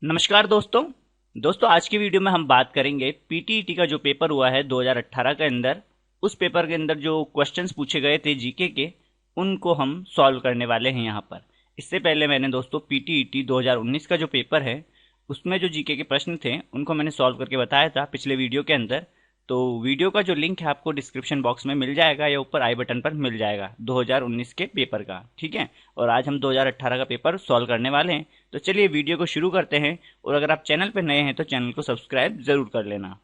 नमस्कार दोस्तों आज की वीडियो में हम बात करेंगे पीटीईटी का जो पेपर हुआ है 2018 के अंदर। उस पेपर के अंदर जो क्वेश्चंस पूछे गए थे जीके के, उनको हम सॉल्व करने वाले हैं यहाँ पर। इससे पहले मैंने दोस्तों पीटीईटी 2019 का जो पेपर है उसमें जो जीके के प्रश्न थे उनको मैंने सॉल्व करके बताया था पिछले वीडियो के अंदर। तो वीडियो का जो लिंक है आपको डिस्क्रिप्शन बॉक्स में मिल जाएगा या ऊपर आई बटन पर मिल जाएगा 2019 के पेपर का, ठीक है। और आज हम 2018 का पेपर सॉल्व करने वाले हैं। तो चलिए वीडियो को शुरू करते हैं। और अगर आप चैनल पर नए हैं तो चैनल को सब्सक्राइब जरूर कर लेना।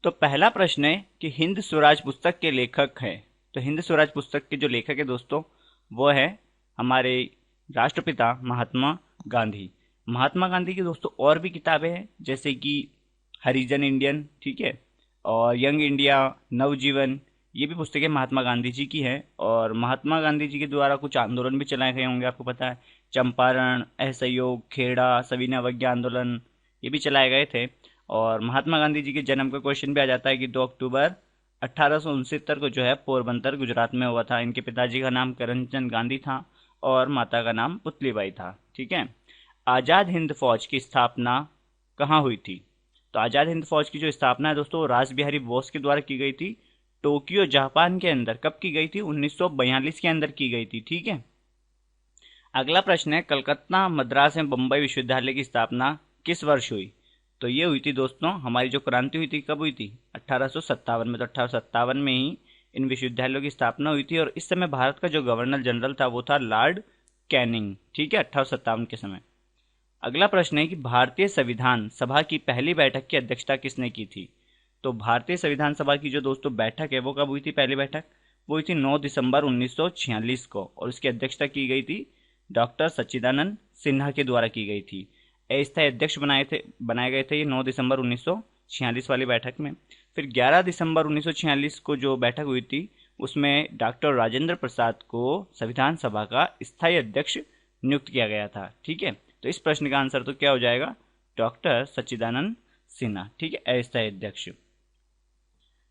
तो पहला प्रश्न है कि हिंद स्वराज पुस्तक के लेखक है। तो हिंद स्वराज पुस्तक के जो लेखक है दोस्तों वो है हमारे राष्ट्रपिता महात्मा गांधी। महात्मा गांधी की दोस्तों और भी किताबें हैं जैसे कि हरिजन इंडियन, ठीक है, और यंग इंडिया, नवजीवन, ये भी पुस्तकें महात्मा गांधी जी की हैं। और महात्मा गांधी जी के द्वारा कुछ आंदोलन भी चलाए गए होंगे, आपको पता है, चंपारण, असहयोग, खेड़ा, सविनय अवज्ञा आंदोलन, ये भी चलाए गए थे। और महात्मा गांधी जी के जन्म का क्वेश्चन भी आ जाता है कि 2 अक्टूबर 1869 को जो है पोरबंदर गुजरात में हुआ था। इनके पिताजी का नाम करमचंद गांधी था और माता का नाम पुतलीबाई था, ठीक है। आजाद हिंद फौज की स्थापना कहाँ हुई थी? तो आजाद हिंद फौज की जो स्थापना है दोस्तों रास बिहारी बोस के द्वारा की गई थी टोक्यो जापान के अंदर। कब की गई थी? 1942 के अंदर की गई थी, ठीक है। अगला प्रश्न है कलकत्ता, मद्रास एवं बम्बई विश्वविद्यालय की स्थापना किस वर्ष हुई? तो ये हुई थी दोस्तों, हमारी जो क्रांति हुई थी कब हुई थी? 1857 में। तो 1857 में ही इन विश्वविद्यालयों की स्थापना हुई थी। और इस समय भारत का जो गवर्नर जनरल था वो था लॉर्ड कैनिंग, ठीक है, 1857 के समय। अगला प्रश्न है कि भारतीय संविधान सभा की पहली बैठक की अध्यक्षता किसने की थी? तो भारतीय संविधान सभा की जो दोस्तों बैठक है वो कब हुई थी? पहली बैठक वो हुई थी 9 दिसंबर 1946 को। और उसकी अध्यक्षता की गई थी डॉक्टर सच्चिदानंद सिन्हा के द्वारा की गई थी। अस्थायी अध्यक्ष बनाए गए थे ये 9 दिसंबर 1946 वाली बैठक में। फिर 11 दिसंबर 1946 को जो बैठक हुई थी उसमें डॉक्टर राजेंद्र प्रसाद को संविधान सभा का स्थायी अध्यक्ष नियुक्त किया गया था, ठीक है। तो इस प्रश्न का आंसर तो क्या हो जाएगा? डॉक्टर सच्चिदानंद सिन्हा, ठीक है, अस्थायी अध्यक्ष।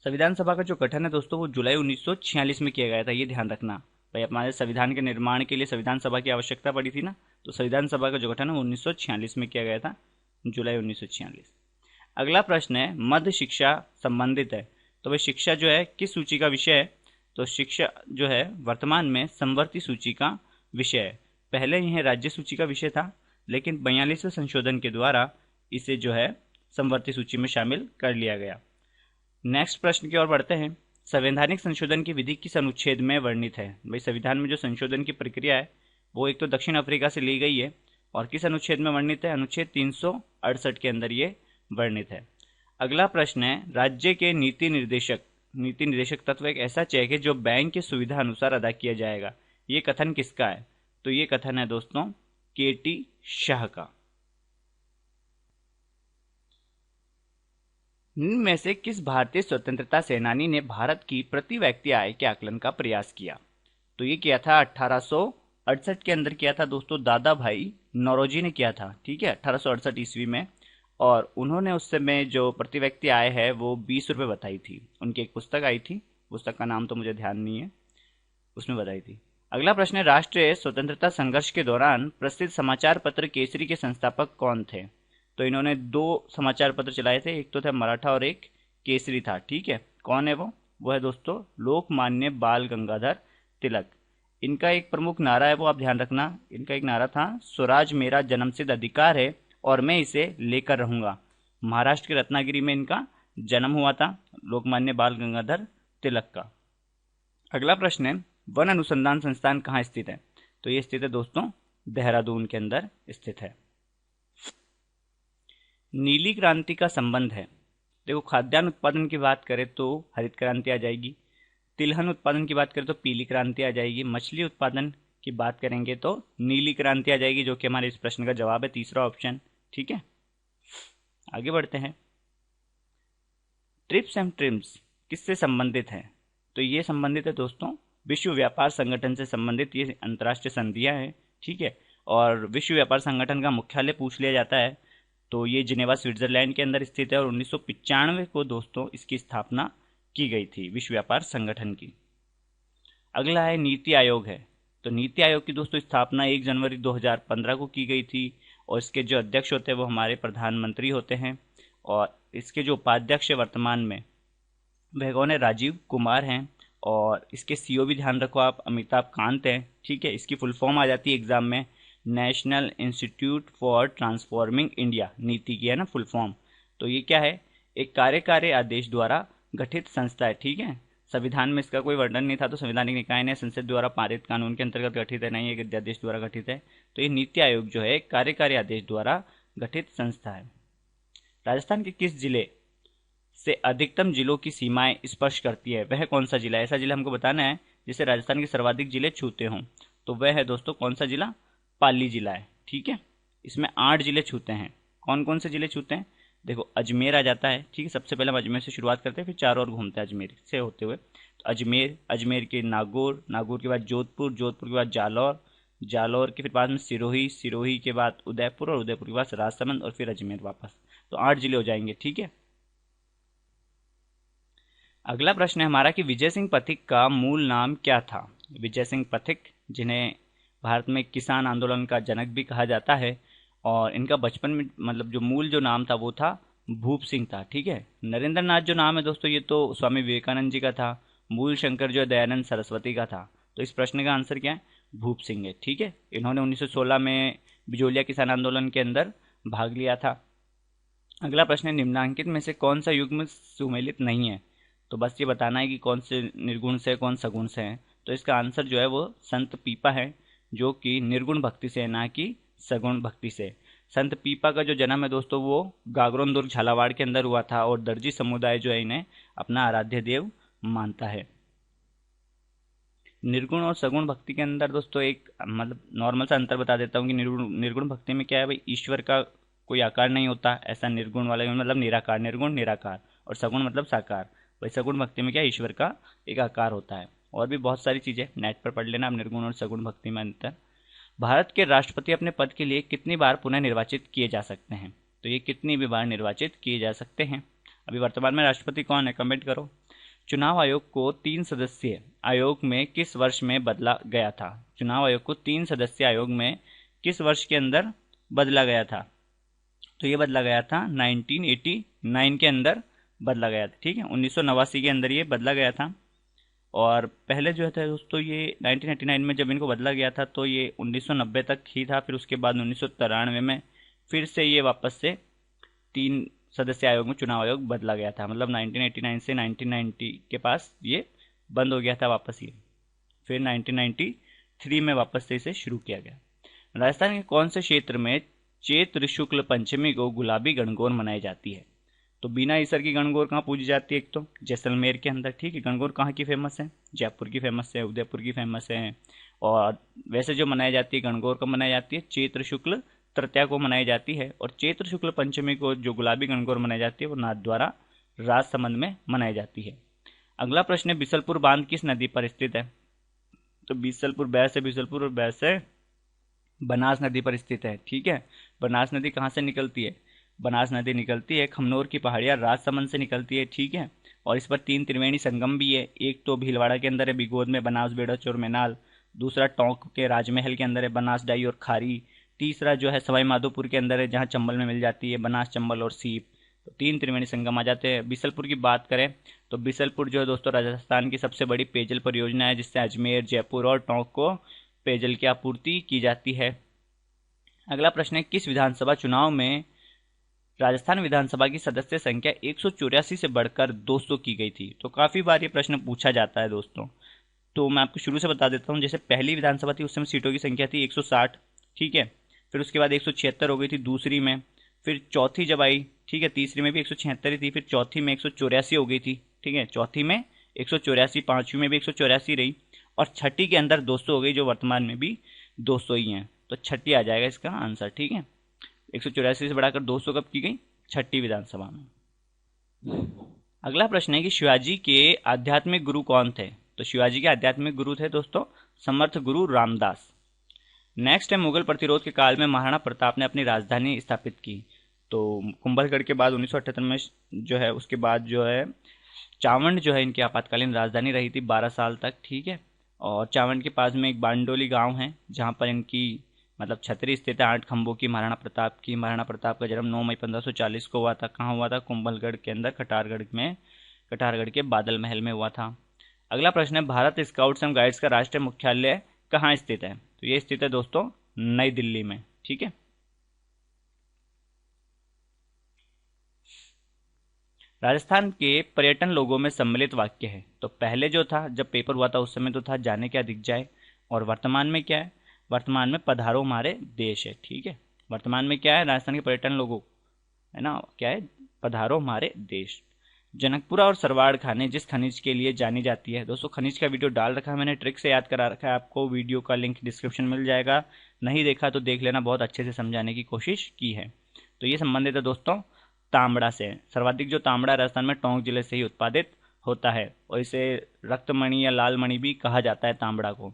संविधान सभा का जो गठन है दोस्तों वो जुलाई 1946 में किया गया था, ये ध्यान रखना भाई। हमारे संविधान के निर्माण के लिए संविधान सभा की आवश्यकता पड़ी थी ना, तो संविधान सभा का जो गठन है 1946 में किया गया था, जुलाई 1946। अगला प्रश्न है मध्य शिक्षा संबंधित है। तो भाई शिक्षा जो है किस सूची का विषय है? तो शिक्षा जो है वर्तमान में समवर्ती सूची का विषय है। पहले यह राज्य सूची का विषय था, लेकिन 42वें संशोधन के द्वारा इसे जो है समवर्ती सूची में शामिल कर लिया गया। नेक्स्ट प्रश्न की ओर बढ़ते हैं। संवैधानिक संशोधन की विधि किस अनुच्छेद में वर्णित है? भाई संविधान में जो संशोधन की प्रक्रिया है वो एक तो दक्षिण अफ्रीका से ली गई है और किस अनुच्छेद में वर्णित है? अनुच्छेद 368 के अंदर ये वर्णित है। अगला प्रश्न है राज्य के नीति निर्देशक तत्व एक ऐसा चेक है जो बैंक की सुविधा अनुसार अदा किया जाएगा। ये कथन किसका है? तो ये कथन है दोस्तों केटी शाह का। निम्न में से किस भारतीय स्वतंत्रता सेनानी ने भारत की प्रति व्यक्ति आय के आकलन का प्रयास किया? तो ये किया था 1868 के अंदर किया था दोस्तों, दादा भाई नौरोजी ने किया था, ठीक है, 1868 ईस्वी में। और उन्होंने उस समय जो प्रति व्यक्ति आय है वो 20 रुपये बताई थी। उनकी एक पुस्तक आई थी, पुस्तक का नाम तो मुझे ध्यान नहीं है, उसमें बताई थी। अगला प्रश्न है राष्ट्रीय स्वतंत्रता संघर्ष के दौरान प्रसिद्ध समाचार पत्र केसरी के संस्थापक कौन थे? तो इन्होंने 2 समाचार पत्र चलाए थे, एक तो था मराठा और एक केसरी था, ठीक है। कौन है वो है दोस्तों लोकमान्य बाल गंगाधर तिलक। इनका एक प्रमुख नारा है वो आप ध्यान रखना, इनका एक नारा था स्वराज मेरा जन्मसिद्ध अधिकार है और मैं इसे लेकर रहूंगा। महाराष्ट्र के रत्नागिरी में इनका जन्म हुआ था, लोकमान्य बाल गंगाधर तिलक का। अगला प्रश्न है वन अनुसंधान संस्थान कहाँ स्थित है? तो ये स्थित है दोस्तों देहरादून के अंदर स्थित है। नीली क्रांति का संबंध है, देखो खाद्यान्न उत्पादन की बात करें तो हरित क्रांति आ जाएगी, तिलहन उत्पादन की बात करें तो पीली क्रांति आ जाएगी, मछली उत्पादन की बात करेंगे तो नीली क्रांति आ जाएगी, जो कि हमारे इस प्रश्न का जवाब है तीसरा ऑप्शन, ठीक है। आगे बढ़ते हैं। ट्रिप्स एंड ट्रिम्स किससे संबंधित है? तो ये संबंधित है दोस्तों विश्व व्यापार संगठन से संबंधित ये अंतर्राष्ट्रीय संधियां हैं, ठीक है। और विश्व व्यापार संगठन का मुख्यालय पूछ लिया जाता है तो ये जिनेवा स्विट्जरलैंड के अंदर स्थित है। और 1995 को दोस्तों इसकी स्थापना की गई थी विश्व व्यापार संगठन की। अगला है नीति आयोग है। तो नीति आयोग की दोस्तों स्थापना 1 जनवरी 2015 को की गई थी और इसके जो अध्यक्ष होते हैं वो हमारे प्रधानमंत्री होते हैं और इसके जो उपाध्यक्ष है वर्तमान में वह कौन है, राजीव कुमार हैं। और इसके सीईओ भी ध्यान रखो आप, अमिताभ कांत हैं। ठीक है, इसकी फुल फॉर्म आ जाती है एग्जाम में, national institute for transforming India, नीति की है ना फुल फॉर्म। तो ये क्या है, एक कार्यकारी आदेश द्वारा गठित संस्था है। ठीक है, संविधान में इसका कोई वर्णन नहीं था, तो संवैधानिक निकाय ने संसद द्वारा पारित कानून के अंतर्गत गठित है, नहीं एक अध्यादेश द्वारा गठित है। तो ये नीति आयोग जो है कार्यकारी आदेश द्वारा गठित संस्था है। राजस्थान के किस जिले से अधिकतम जिलों की सीमाएं स्पर्श करती है, वह कौन सा जिला है? ऐसा जिला हमको बताना है जिसे राजस्थान के सर्वाधिक जिले छूते हों। तो वह है दोस्तों कौन सा जिला, पाली जिला है। ठीक है, इसमें 8 जिले छूते हैं। कौन कौन से जिले छूते हैं, देखो अजमेर आ जाता है। ठीक है, सबसे पहले हम अजमेर से शुरुआत करते हैं, फिर 4 और घूमते हैं अजमेर से होते हुए। तो अजमेर, अजमेर के नागौर, नागौर के बाद जोधपुर, जोधपुर के बाद जालौर, जालौर के फिर बाद में सिरोही, सिरोही के बाद उदयपुर और उदयपुर के बाद राजसमंद और फिर अजमेर वापस। तो 8 जिले हो जाएंगे। ठीक है, अगला प्रश्न है हमारा कि विजय सिंह पथिक का मूल नाम क्या था? विजय सिंह पथिक, जिन्हें भारत में किसान आंदोलन का जनक भी कहा जाता है, और इनका बचपन में मतलब जो मूल जो नाम था वो था भूप सिंह था। ठीक है, नरेंद्र नाथ जो नाम है दोस्तों ये तो स्वामी विवेकानंद जी का था। मूल शंकर जो है दयानंद सरस्वती का था। तो इस प्रश्न का आंसर क्या है, भूप सिंह है। ठीक है, इन्होंने 1916 में बिजोलिया किसान आंदोलन के अंदर भाग लिया था। अगला प्रश्न है निम्नांकित में से कौन सा युग्म सुमेलित नहीं है? तो बस ये बताना है कि कौन से निर्गुण से कौन सगुण से है। तो इसका आंसर जो है वो संत पीपा है, जो कि निर्गुण भक्ति से है, ना कि सगुण भक्ति से। संत पीपा का जो जन्म है दोस्तों वो गागरोन दुर्ग झालावाड़ के अंदर हुआ था और दर्जी समुदाय जो है इन्हें अपना आराध्य देव मानता है। निर्गुण और सगुण भक्ति के अंदर दोस्तों एक मतलब नॉर्मल सा अंतर बता देता हूँ कि निर्गुण भक्ति में क्या है भाई, ईश्वर का कोई आकार नहीं होता, ऐसा निर्गुण वाला मतलब निराकार, निर्गुण निराकार, और सगुण मतलब साकार। वही सगुण भक्ति में क्या ईश्वर का एक आकार होता है। और भी बहुत सारी चीजें नेट पर पढ़ लेना आप निर्गुण और सगुण भक्ति में अंतर। भारत के राष्ट्रपति अपने पद के लिए कितनी बार पुनः निर्वाचित किए जा सकते हैं? तो ये कितनी भी बार निर्वाचित किए जा सकते हैं। अभी वर्तमान में राष्ट्रपति कौन है, कमेंट करो। चुनाव आयोग को 3 सदस्यीय आयोग में किस वर्ष में बदला गया था? चुनाव आयोग को 3 सदस्यीय आयोग में किस वर्ष के अंदर बदला गया था? तो ये बदला गया था 1989 के अंदर बदला गया था। ठीक है, 1989 के अंदर ये बदला गया था। और पहले जो था दोस्तों ये 1989 में जब इनको बदला गया था तो ये 1990 तक ही था। फिर उसके बाद 1993 में फिर से ये वापस से 3 सदस्य आयोग में चुनाव आयोग बदला गया था। मतलब 1989 से 1990 के पास ये बंद हो गया था वापस ये, फिर 1993 में वापस से इसे शुरू किया गया। राजस्थान के कौन से क्षेत्र में चैत्र शुक्ल पंचमी को गुलाबी गणगौर मनाई जाती है? तो बिना ईसर की गणगौर कहाँ पूजी जाती है? एक तो जैसलमेर के अंदर। ठीक है, गणगौर कहाँ की फेमस है? जयपुर की फेमस है, उदयपुर की फेमस है। और वैसे जो मनाई जाती है गणगौर कब मनाई जाती है? चैत्र शुक्ल तृतीया को मनाई जाती है। और चैत्र शुक्ल पंचमी को जो गुलाबी गणगौर मनाई जाती है वो नाथद्वारा राजसमंद में मनाई जाती है। अगला प्रश्न है बिसलपुर बांध किस नदी पर स्थित है? तो बिसलपुर बैस है, बिसलपुर और बैस है बनास नदी पर स्थित है। ठीक है, बनास नदी कहाँ से निकलती है? बनास नदी निकलती है खमनोर की पहाड़ियाँ राजसमंद से निकलती है। ठीक है, और इस पर 3 त्रिवेणी संगम भी है। एक तो भीलवाड़ा के अंदर है बिगोद में बनास बेड़च और मैनाल, दूसरा टोंक के राजमहल के अंदर है बनास डाई और खारी, तीसरा जो है सवाई माधोपुर के अंदर है जहाँ चंबल में मिल जाती है बनास चंबल और सीप। तो 3 त्रिवेणी संगम आ जाते हैं। बिसलपुर की बात करें तो बिसलपुर जो है दोस्तों राजस्थान की सबसे बड़ी पेयजल परियोजना है, जिससे अजमेर, जयपुर और टोंक को पेयजल की आपूर्ति की जाती है। अगला प्रश्न है किस विधानसभा चुनाव में राजस्थान विधानसभा की सदस्य संख्या 184 से बढ़कर 200 की गई थी? तो काफी बार ये प्रश्न पूछा जाता है दोस्तों, तो मैं आपको शुरू से बता देता हूँ। जैसे पहली विधानसभा थी उस समय सीटों की संख्या थी 160। ठीक है, फिर उसके बाद 176 हो गई थी दूसरी में, फिर चौथी जब आई, ठीक है, तीसरी में भी 176 थी, फिर चौथी में 184 हो गई थी। ठीक है, चौथी में 184, पांचवी में भी 184 रही, और छठी के अंदर 200 हो गई, जो वर्तमान में भी 200 ही है। तो छठी आ जाएगा इसका आंसर। ठीक है, 184 से बढ़ाकर 200 कब की गई? छठी विधानसभा में। अगला प्रश्न है कि शिवाजी के आध्यात्मिक गुरु कौन थे? तो शिवाजी के आध्यात्मिक गुरु थे दोस्तों समर्थ गुरु रामदास। नेक्स्ट है मुगल प्रतिरोध के काल में महाराणा प्रताप ने अपनी राजधानी स्थापित की। तो कुंभलगढ़ के बाद 1978 में जो है उसके बाद जो है चावंड जो है इनकी आपातकालीन राजधानी रही थी 12 साल तक। ठीक है, और चावंड के पास में एक बांडोली गांव है जहां पर इनकी मतलब छतरी स्थित है 8 खंभों की महाराणा प्रताप की। महाराणा प्रताप का जन्म 9 मई 1540 को हुआ था। कहाँ हुआ था? कुंभलगढ़ के अंदर, कटारगढ़ में, कटारगढ़ के बादल महल में हुआ था। अगला प्रश्न है, भारत स्काउट्स एवं गाइड्स का राष्ट्रीय मुख्यालय कहाँ स्थित है? तो ये स्थित है दोस्तों नई दिल्ली में। ठीक है। राजस्थान के पर्यटन लोगों में सम्मिलित वाक्य है। तो पहले जो था, जब पेपर हुआ था उस समय तो था जाने क्या दिख जाए, और वर्तमान में क्या है? वर्तमान में पधारो हमारे देश है। ठीक है, वर्तमान में क्या है? राजस्थान के पर्यटन लोगों, है ना, क्या है? पधारो हमारे देश। जनकपुरा और सरवाड़ खाने जिस खनिज के लिए जानी जाती है। दोस्तों खनिज का वीडियो डाल रखा है मैंने, ट्रिक से याद करा रखा है आपको, वीडियो का लिंक डिस्क्रिप्शन मिल जाएगा, नहीं देखा तो देख लेना, बहुत अच्छे से समझाने की कोशिश की है। तो ये संबंधित है दोस्तों तांबड़ा से। सर्वाधिक जो तांबड़ा राजस्थान में टोंक जिले से ही उत्पादित होता है, और इसे रक्तमणि या लाल मणि भी कहा जाता है तांबड़ा को।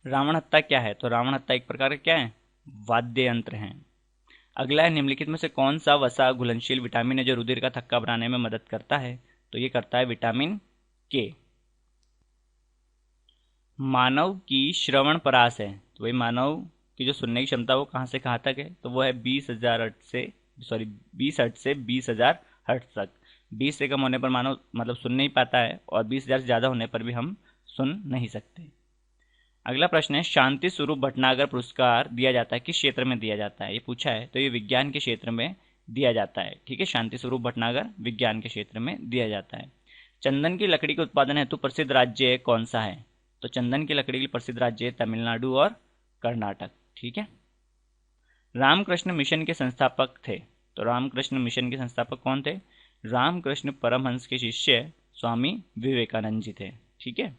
रावण हत्ता क्या है? तो रावण हत्ता एक प्रकार का क्या है? वाद्य यंत्र है। अगला है, निम्नलिखित में से कौन सा वसा घुलनशील विटामिन है जो रुधिर का थक्का बनाने में मदद करता है? तो ये करता है विटामिन के। मानव की श्रवण परास है, तो वही मानव की जो सुनने की क्षमता वो कहाँ से कहाँ तक है? तो वो है 20,000 हर्ट्ज से, सॉरी 20 हर्ट्ज से 20,000 हर्ट्ज तक। 20 से कम होने पर मानव मतलब सुन नहीं पाता है, और 20,000 से ज़्यादा होने पर भी हम सुन नहीं सकते। अगला प्रश्न है, शांति स्वरूप भटनागर पुरस्कार दिया जाता है किस क्षेत्र में दिया जाता है? ये पूछा है, तो ये विज्ञान के क्षेत्र में दिया जाता है। ठीक है, शांति स्वरूप भटनागर विज्ञान के क्षेत्र में दिया जाता है। चंदन की लकड़ी के उत्पादन हेतु प्रसिद्ध राज्य कौन सा है? तो चंदन की लकड़ी के प्रसिद्ध राज्य तमिलनाडु और कर्नाटक। ठीक है। रामकृष्ण मिशन के संस्थापक थे, तो रामकृष्ण मिशन के संस्थापक कौन थे? रामकृष्ण परमहंस के शिष्य स्वामी विवेकानंद जी थे। ठीक है।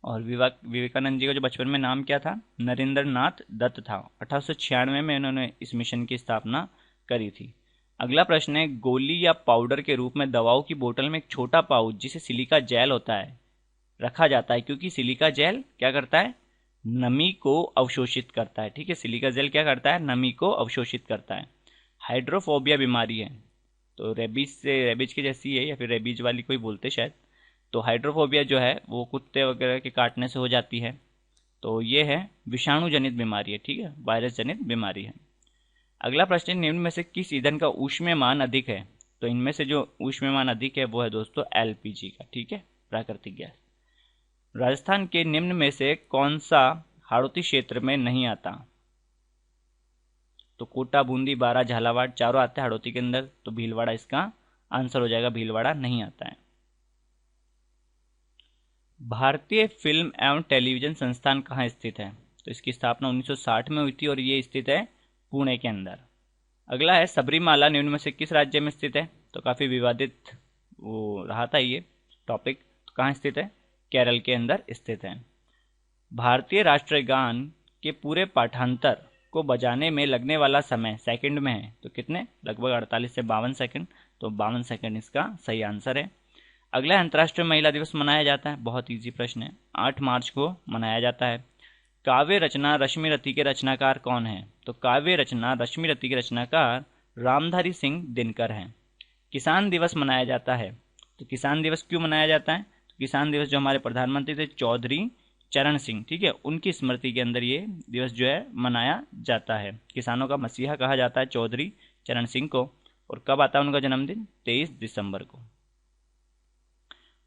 और विवेकानंद जी का जो बचपन में नाम क्या था? नरेंद्र नाथ दत्त था। 1896 में इन्होंने इस मिशन की स्थापना करी थी। अगला प्रश्न है, गोली या पाउडर के रूप में दवाओं की बोतल में एक छोटा पाउच जिसे सिलिका जेल होता है रखा जाता है, क्योंकि सिलिका जेल क्या करता है? नमी को अवशोषित करता है। ठीक है, सिलिका जेल क्या करता है? नमी को अवशोषित करता है। हाइड्रोफोबिया बीमारी है, तो रेबीज की जैसी है, या फिर रेबीज वाली कोई बोलते शायद। तो हाइड्रोफोबिया जो है वो कुत्ते वगैरह के काटने से हो जाती है। तो ये है विषाणु जनित बीमारी है। ठीक है, वायरस जनित बीमारी है। अगला प्रश्न, निम्न में से किस ईंधन का ऊष्मीयमान अधिक है? तो इनमें से जो ऊष्मीयमान अधिक है वो है दोस्तों एलपीजी का। ठीक है, प्राकृतिक गैस। राजस्थान के निम्न में से कौन सा हाड़ौती क्षेत्र में नहीं आता? तो कोटा, बूंदी, बारा, झालावाड़ चारों आते हैं हाड़ौती के अंदर, तो भीलवाड़ा इसका आंसर हो जाएगा, भीलवाड़ा नहीं आता है। भारतीय फिल्म एवं टेलीविजन संस्थान कहाँ स्थित है? तो इसकी स्थापना 1960 में हुई थी, और ये स्थित है पुणे के अंदर। अगला है, सबरीमाला निम्न में से किस राज्य में स्थित है? तो काफी विवादित वो रहा था ये टॉपिक। तो कहाँ स्थित है? केरल के अंदर स्थित है। भारतीय राष्ट्रीय गान के पूरे पाठांतर को बजाने में लगने वाला समय सेकंड में है, तो कितने? लगभग 48 से 52 सेकंड। तो 52 सेकंड इसका सही आंसर है। अगला अंतर्राष्ट्रीय महिला दिवस मनाया जाता है, बहुत इजी प्रश्न है, 8 मार्च को मनाया जाता है। काव्य रचना रश्मिरथी के रचनाकार कौन है? तो काव्य रचना रश्मिरथी के रचनाकार रामधारी सिंह दिनकर हैं। किसान दिवस मनाया जाता है, तो किसान दिवस क्यों मनाया जाता है? तो किसान दिवस जो हमारे प्रधानमंत्री थे चौधरी चरण सिंह, ठीक है, उनकी स्मृति के अंदर ये दिवस जो है मनाया जाता है। किसानों का मसीहा कहा जाता है चौधरी चरण सिंह को। और कब आता है उनका जन्मदिन? 23 दिसंबर को।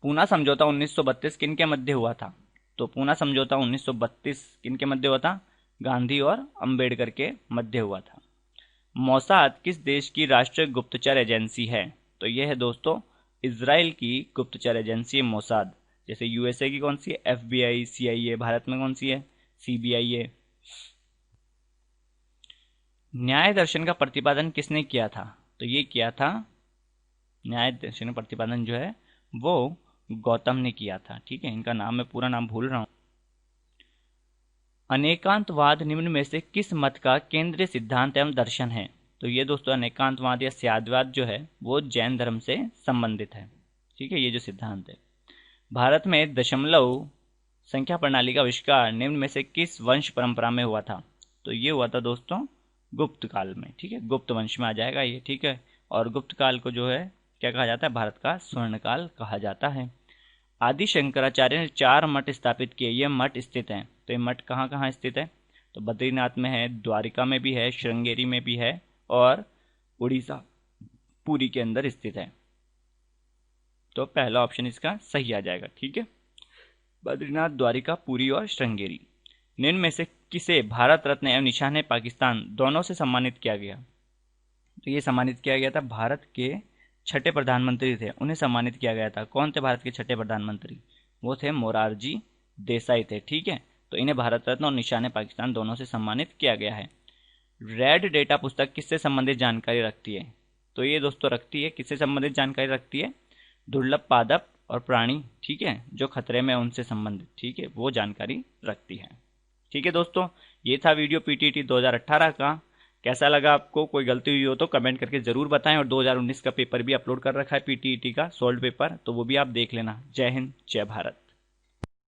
पूना समझौता 1932 किन के मध्य हुआ था? तो पूना समझौता 1932 किन के मध्य हुआ था? गांधी और अंबेडकर के मध्य हुआ था। मोसाद किस देश की राष्ट्रीय गुप्तचर एजेंसी है? तो यह है दोस्तों इजराइल की गुप्तचर एजेंसी है मोसाद। जैसे यूएसए की कौन सी है? FBI, CIA. भारत में कौन सी है? सीबीआई है। न्याय दर्शन का प्रतिपादन किसने किया था? तो ये किया था, न्याय दर्शन का प्रतिपादन जो है वो गौतम ने किया था। ठीक है, इनका नाम मैं पूरा नाम भूल रहा हूं। अनेकांतवाद निम्न में से किस मत का केंद्रीय सिद्धांत एवं दर्शन है? तो ये दोस्तों अनेकांतवाद या स्याद्वाद जो है वो जैन धर्म से संबंधित है। ठीक है, ये जो सिद्धांत है। भारत में दशमलव संख्या प्रणाली का आविष्कार निम्न में से किस वंश परंपरा में हुआ था? तो ये हुआ था दोस्तों गुप्त काल में। ठीक है, गुप्त वंश में आ जाएगा ये। ठीक है, और गुप्त काल को जो है क्या कहा जाता है? भारत का स्वर्ण काल कहा जाता है। आदि शंकराचार्य ने 4 मठ स्थापित किए। ये मठ स्थित हैं, तो ये मठ कहाँ कहाँ स्थित है? तो बद्रीनाथ में है, द्वारिका में भी है, श्रृंगेरी में भी है और उड़ीसा पुरी के अंदर स्थित है। तो पहला ऑप्शन इसका सही आ जाएगा। ठीक है, बद्रीनाथ, द्वारिका, पुरी और श्रृंगेरी। निम्न में से किसे भारत रत्न एवं निशान पाकिस्तान दोनों से सम्मानित किया गया? तो ये सम्मानित किया गया था भारत के छठे प्रधानमंत्री थे, उन्हें सम्मानित किया गया था। कौन थे भारत के छठे प्रधानमंत्री? वो थे मोरारजी देसाई थे। ठीक है, तो इन्हें भारत रत्न और निशान पाकिस्तान दोनों से सम्मानित किया गया है। रेड डेटा पुस्तक किससे संबंधित जानकारी रखती है? तो ये दोस्तों रखती है, किससे संबंधित जानकारी रखती है? दुर्लभ पादप और प्राणी, ठीक है, जो खतरे में उनसे संबंधित, ठीक है, वो जानकारी रखती है। ठीक है दोस्तों, ये था वीडियो पीटीटी 2018 का। कैसा लगा आपको? कोई गलती हुई हो तो कमेंट करके ज़रूर बताएं। और 2019 का पेपर भी अपलोड कर रखा है पीटीटी का सोल्ड पेपर, तो वो भी आप देख लेना। जय हिंद, जय भारत।